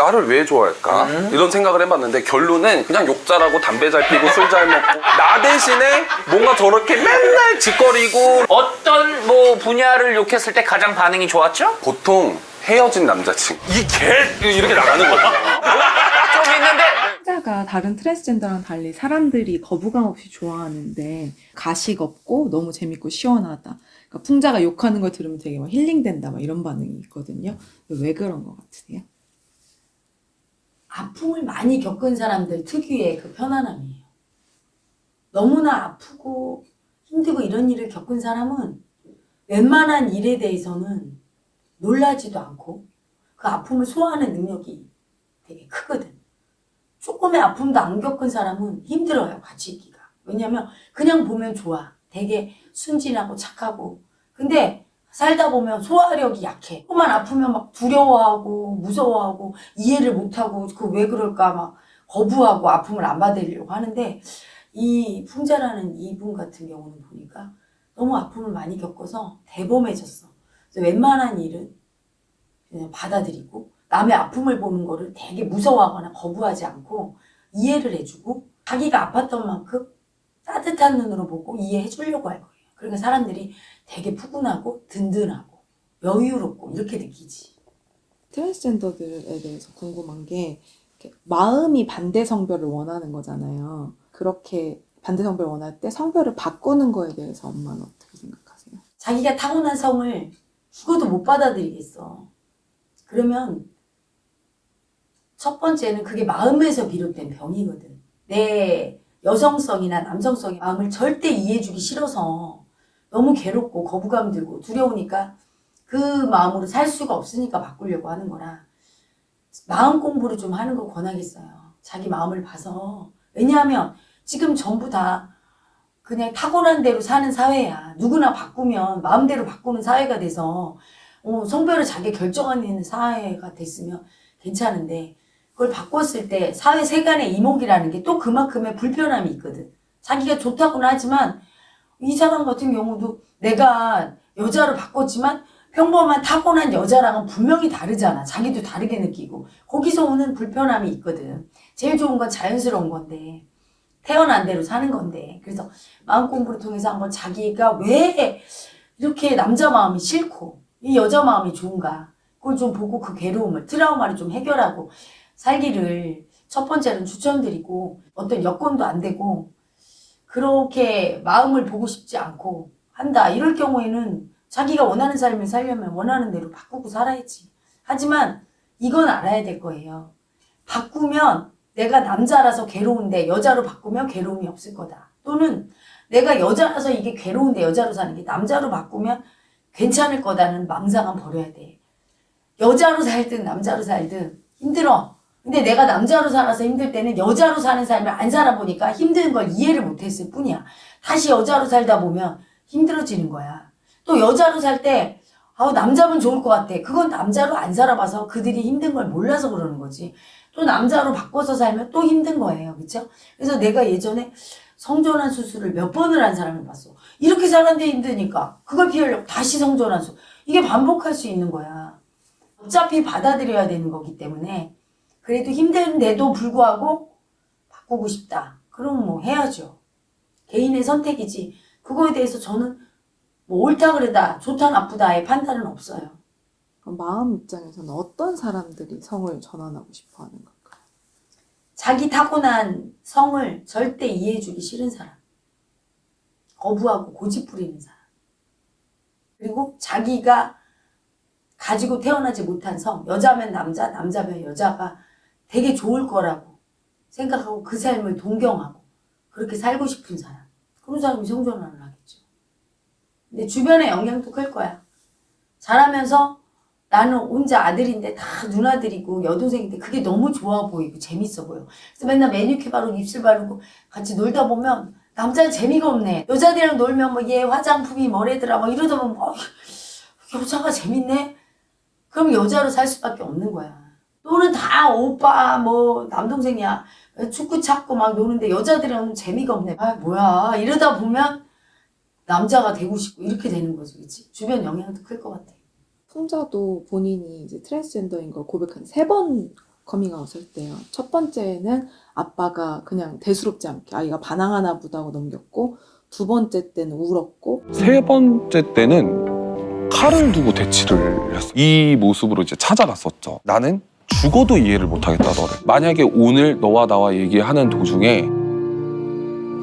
나를 왜 좋아할까? 이런 생각을 해봤는데 결론은 그냥 욕 잘하고 담배 잘 피고 술 잘 먹고 나 대신에 뭔가 저렇게 맨날 짓거리고 어떤 뭐 분야를 욕했을 때 가장 반응이 좋았죠? 보통 헤어진 남자친구 이 개 이렇게 나가는 거야. 좀 있는데 풍자가 다른 트랜스젠더랑 달리 사람들이 거부감 없이 좋아하는데 가식 없고 너무 재밌고 시원하다. 그러니까 풍자가 욕하는 걸 들으면 되게 막 힐링된다 막 이런 반응이 있거든요. 왜 그런 것 같으세요? 아픔을 많이 겪은 사람들 특유의 그 편안함이에요. 너무나 아프고 힘들고 이런 일을 겪은 사람은 웬만한 일에 대해서는 놀라지도 않고 그 아픔을 소화하는 능력이 되게 크거든. 조금의 아픔도 안 겪은 사람은 힘들어요, 같이 있기가. 왜냐면 그냥 보면 좋아. 되게 순진하고 착하고. 근데 살다 보면 소화력이 약해. 조금만 아프면 막 두려워하고 무서워하고 이해를 못하고 그 왜 그럴까 막 거부하고 아픔을 안 받으려고 하는데 이 풍자라는 이분 같은 경우는 보니까 너무 아픔을 많이 겪어서 대범해졌어. 그래서 웬만한 일은 그냥 받아들이고 남의 아픔을 보는 거를 되게 무서워하거나 거부하지 않고 이해를 해주고 자기가 아팠던 만큼 따뜻한 눈으로 보고 이해해 주려고 할 거예요. 그러니까 사람들이 되게 푸근하고 든든하고 여유롭고 이렇게 느끼지. 트랜스젠더들에 대해서 궁금한 게 이렇게 마음이 반대 성별을 원하는 거잖아요. 그렇게 반대 성별을 원할 때 성별을 바꾸는 거에 대해서 엄마는 어떻게 생각하세요? 자기가 타고난 성을 죽어도 못 받아들이겠어. 그러면 첫 번째는 그게 마음에서 비롯된 병이거든. 내 여성성이나 남성성의 마음을 절대 이해해주기 싫어서 너무 괴롭고 거부감 들고 두려우니까 그 마음으로 살 수가 없으니까 바꾸려고 하는 거라 마음 공부를 좀 하는 거 권하겠어요. 자기 마음을 봐서. 왜냐하면 지금 전부 다 그냥 타고난 대로 사는 사회야. 누구나 바꾸면 마음대로 바꾸는 사회가 돼서 성별을 자기 결정하는 사회가 됐으면 괜찮은데 그걸 바꿨을 때 사회 세간의 이목이라는 게 또 그만큼의 불편함이 있거든. 자기가 좋다고는 하지만 이 사람 같은 경우도 내가 여자로 바꿨지만 평범한 타고난 여자랑은 분명히 다르잖아. 자기도 다르게 느끼고 거기서 오는 불편함이 있거든. 제일 좋은 건 자연스러운 건데 태어난 대로 사는 건데 그래서 마음 공부를 통해서 한번 자기가 왜 이렇게 남자 마음이 싫고 이 여자 마음이 좋은가 그걸 좀 보고 그 괴로움을 트라우마를 좀 해결하고 살기를 첫 번째는 추천드리고 어떤 여건도 안 되고 그렇게 마음을 보고 싶지 않고 한다 이럴 경우에는 자기가 원하는 삶을 살려면 원하는 대로 바꾸고 살아야지. 하지만 이건 알아야 될 거예요. 바꾸면 내가 남자라서 괴로운데 여자로 바꾸면 괴로움이 없을 거다. 또는 내가 여자라서 이게 괴로운데 여자로 사는 게 남자로 바꾸면 괜찮을 거다는 망상은 버려야 돼. 여자로 살든 남자로 살든 힘들어. 근데 내가 남자로 살아서 힘들 때는 여자로 사는 삶을 안 살아보니까 힘든 걸 이해를 못했을 뿐이야. 다시 여자로 살다 보면 힘들어지는 거야. 또 여자로 살 때 남자면 좋을 것 같아. 그건 남자로 안 살아봐서 그들이 힘든 걸 몰라서 그러는 거지. 또 남자로 바꿔서 살면 또 힘든 거예요. 그렇죠? 그래서 내가 예전에 성전환 수술을 몇 번을 한 사람을 봤어. 이렇게 살았는데 힘드니까 그걸 피하려고 다시 성전환 수술. 이게 반복할 수 있는 거야. 어차피 받아들여야 되는 거기 때문에 그래도 힘든데도 불구하고 바꾸고 싶다. 그럼 뭐 해야죠. 개인의 선택이지. 그거에 대해서 저는 뭐 옳다 그르다, 좋다 나쁘다의 판단은 없어요. 그럼 마음 입장에서는 어떤 사람들이 성을 전환하고 싶어 하는 걸까요? 자기 타고난 성을 절대 이해해주기 싫은 사람. 거부하고 고집 부리는 사람. 그리고 자기가 가지고 태어나지 못한 성, 여자면 남자, 남자면 여자가 되게 좋을 거라고 생각하고 그 삶을 동경하고 그렇게 살고 싶은 사람. 그런 사람이 성전환을 하겠죠. 근데 주변의 영향도 클 거야. 자라면서 나는 혼자 아들인데 다 누나들이고 여동생인데 그게 너무 좋아 보이고 재밌어 보여. 그래서 맨날 매니큐어 바르고 입술 바르고 같이 놀다 보면 남자는 재미가 없네. 여자들이랑 놀면 뭐 얘 화장품이 뭐래더라 뭐 이러다 보면 여자가 재밌네? 그럼 여자로 살 수밖에 없는 거야. 또는 다 오빠 뭐 남동생이야. 축구 찾고 막 노는데 여자들이랑 재미가 없네. 뭐야 이러다 보면 남자가 되고 싶고 이렇게 되는 거지. 그치? 주변 영향도 클 것 같아. 풍자도 본인이 이제 트랜스젠더인 걸 고백한 3번 커밍아웃 할 때요. 첫 번째는 아빠가 그냥 대수롭지 않게 아이가 반항하나 보다 하고 넘겼고, 두 번째 때는 울었고, 세 번째 때는 칼을 두고 대치를 했어. 이 모습으로 이제 찾아갔었죠. 나는 죽어도 이해를 못하겠다 너를. 만약에 오늘 너와 나와 얘기하는 도중에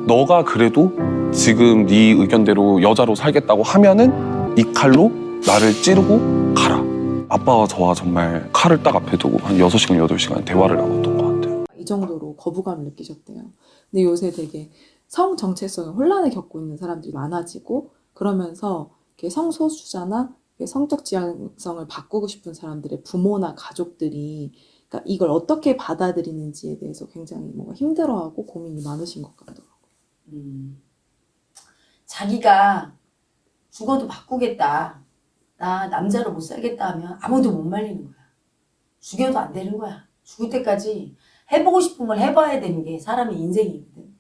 너가 그래도 지금 네 의견대로 여자로 살겠다고 하면은 이 칼로 나를 찌르고 가라. 아빠와 저와 정말 칼을 딱 앞에 두고 한 6시간, 8시간 대화를 나눴던 것 같아요. 이 정도로 거부감을 느끼셨대요. 근데 요새 되게 성 정체성에 혼란을 겪고 있는 사람들이 많아지고, 그러면서 이렇게 성소수자나 성적 지향성을 바꾸고 싶은 사람들의 부모나 가족들이, 그러니까 이걸 어떻게 받아들이는지에 대해서 굉장히 뭔가 힘들어하고 고민이 많으신 것 같더라고요. 자기가 죽어도 바꾸겠다, 나 남자로 못 살겠다 하면 아무도 못 말리는 거야. 죽여도 안 되는 거야. 죽을 때까지 해보고 싶은 걸 해봐야 되는 게 사람의 인생이거든.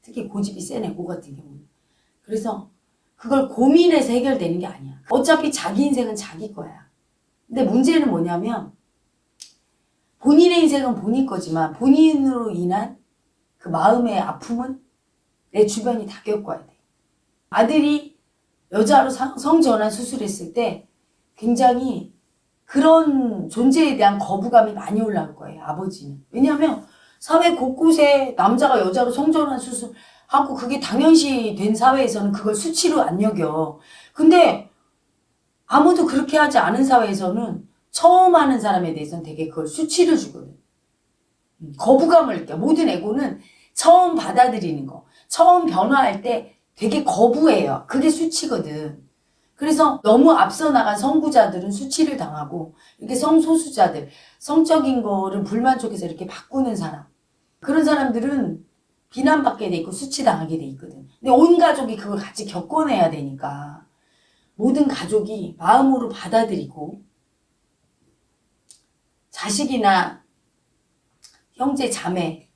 특히 고집이 센 애고 같은 경우는. 그래서 그걸 고민해서 해결되는 게 아니야. 어차피 자기 인생은 자기 거야. 근데 문제는 뭐냐면, 본인의 인생은 본인 거지만 본인으로 인한 그 마음의 아픔은 내 주변이 다 겪어야 돼. 아들이 여자로 성전환 수술했을 때 굉장히 그런 존재에 대한 거부감이 많이 올라올 거예요, 아버지는. 왜냐하면 사회 곳곳에 남자가 여자로 성전환 수술하고 그게 당연시 된 사회에서는 그걸 수치로 안 여겨. 근데 아무도 그렇게 하지 않은 사회에서는 처음 하는 사람에 대해서는 되게 그걸 수치를 주거든. 거부감을 느껴. 모든 에고는 처음 받아들이는 거, 처음 변화할 때 되게 거부해요. 그게 수치거든. 그래서 너무 앞서 나간 성부자들은 수치를 당하고, 이렇게 성소수자들, 성적인 거를 불만족해서 이렇게 바꾸는 사람, 그런 사람들은 비난받게 돼 있고 수치당하게 돼 있거든. 근데 온 가족이 그걸 같이 겪어내야 되니까 모든 가족이 마음으로 받아들이고, 자식이나 형제 자매를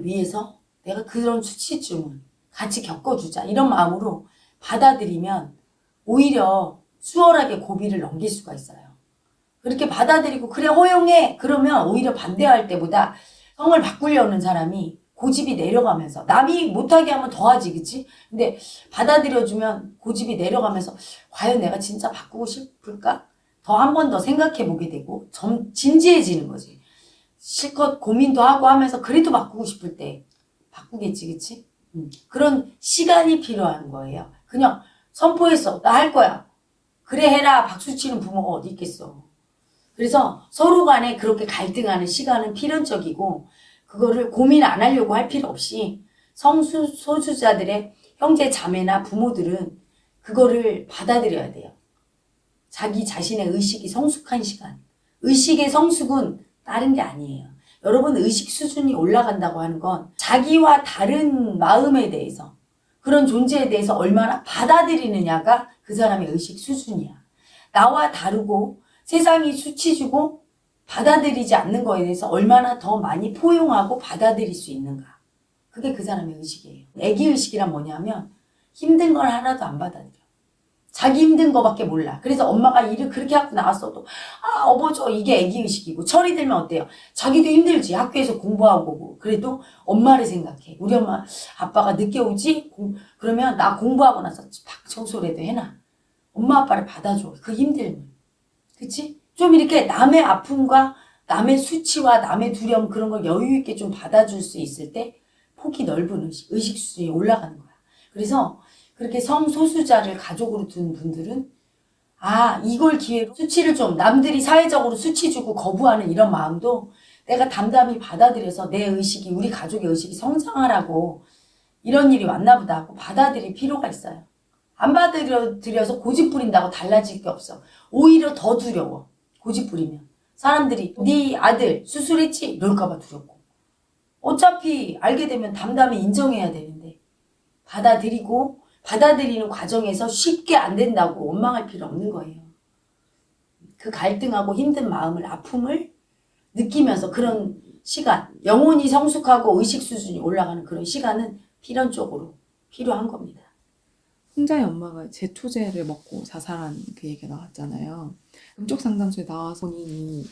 위해서 내가 그런 수치쯤을 같이 겪어주자, 이런 마음으로 받아들이면 오히려 수월하게 고비를 넘길 수가 있어요. 그렇게 받아들이고 그래 허용해 그러면 오히려 반대할 때보다 성을 바꾸려는 사람이 고집이 내려가면서, 남이 못하게 하면 더하지, 그치? 근데 받아들여주면 고집이 내려가면서 과연 내가 진짜 바꾸고 싶을까? 더 한 번 더 생각해 보게 되고 진지해지는 거지. 실컷 고민도 하고 하면서 그래도 바꾸고 싶을 때 바꾸겠지, 그치? 그런 시간이 필요한 거예요. 그냥 선포했어, 나 할 거야, 그래 해라 박수치는 부모가 어디 있겠어. 그래서 서로 간에 그렇게 갈등하는 시간은 필연적이고, 그거를 고민 안 하려고 할 필요 없이 성소수자들의 형제 자매나 부모들은 그거를 받아들여야 돼요. 자기 자신의 의식이 성숙한 시간. 의식의 성숙은 다른 게 아니에요. 여러분, 의식 수준이 올라간다고 하는 건 자기와 다른 마음에 대해서, 그런 존재에 대해서 얼마나 받아들이느냐가 그 사람의 의식 수준이야. 나와 다르고 세상이 수치 주고 받아들이지 않는 거에 대해서 얼마나 더 많이 포용하고 받아들일 수 있는가. 그게 그 사람의 의식이에요. 애기의식이란 뭐냐면 힘든 걸 하나도 안 받아들여. 자기 힘든 거밖에 몰라. 그래서 엄마가 일을 그렇게 하고 나왔어도 어버저 이게 애기의식이고, 철이 들면 어때요? 자기도 힘들지. 학교에서 공부하고 그래도 엄마를 생각해. 우리 엄마 아빠가 늦게 오지? 그러면 나 공부하고 나서 박 청소라도 해놔. 엄마 아빠를 받아줘. 그 힘듦을. 그치? 좀 이렇게 남의 아픔과 남의 수치와 남의 두려움, 그런 걸 여유 있게 좀 받아줄 수 있을 때 폭이 넓은 의식 수준이 올라가는 거야. 그래서 그렇게 성소수자를 가족으로 둔 분들은 이걸 기회로 수치를 좀, 남들이 사회적으로 수치 주고 거부하는 이런 마음도 내가 담담히 받아들여서 내 의식이, 우리 가족의 의식이 성장하라고 이런 일이 왔나 보다 하고 받아들일 필요가 있어요. 안 받아들여서 고집 부린다고 달라질 게 없어. 오히려 더 두려워. 고집 부리면 사람들이 네 아들 수술했지? 이럴까 봐 두렵고. 어차피 알게 되면 담담히 인정해야 되는데, 받아들이는 과정에서 쉽게 안 된다고 원망할 필요 없는 거예요. 그 갈등하고 힘든 마음을, 아픔을 느끼면서 그런 시간, 영혼이 성숙하고 의식 수준이 올라가는 그런 시간은 필연적으로 필요한 겁니다. 풍자의 엄마가 제초제를 먹고 자살한 그 얘기가 나왔잖아요. 음쪽 상담소에 나와서 본인이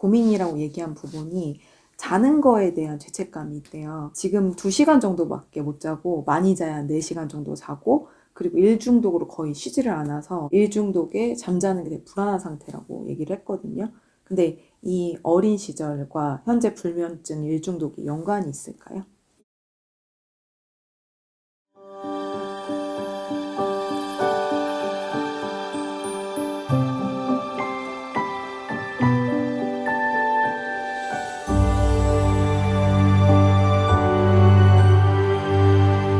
고민이라고 얘기한 부분이 자는 거에 대한 죄책감이 있대요. 지금 2시간 정도밖에 못 자고 많이 자야 4시간 정도 자고 그리고 일 중독으로 거의 쉬지를 않아서 일 중독에 잠자는 게 되게 불안한 상태라고 얘기를 했거든요. 근데 이 어린 시절과 현재 불면증 일 중독이 연관이 있을까요?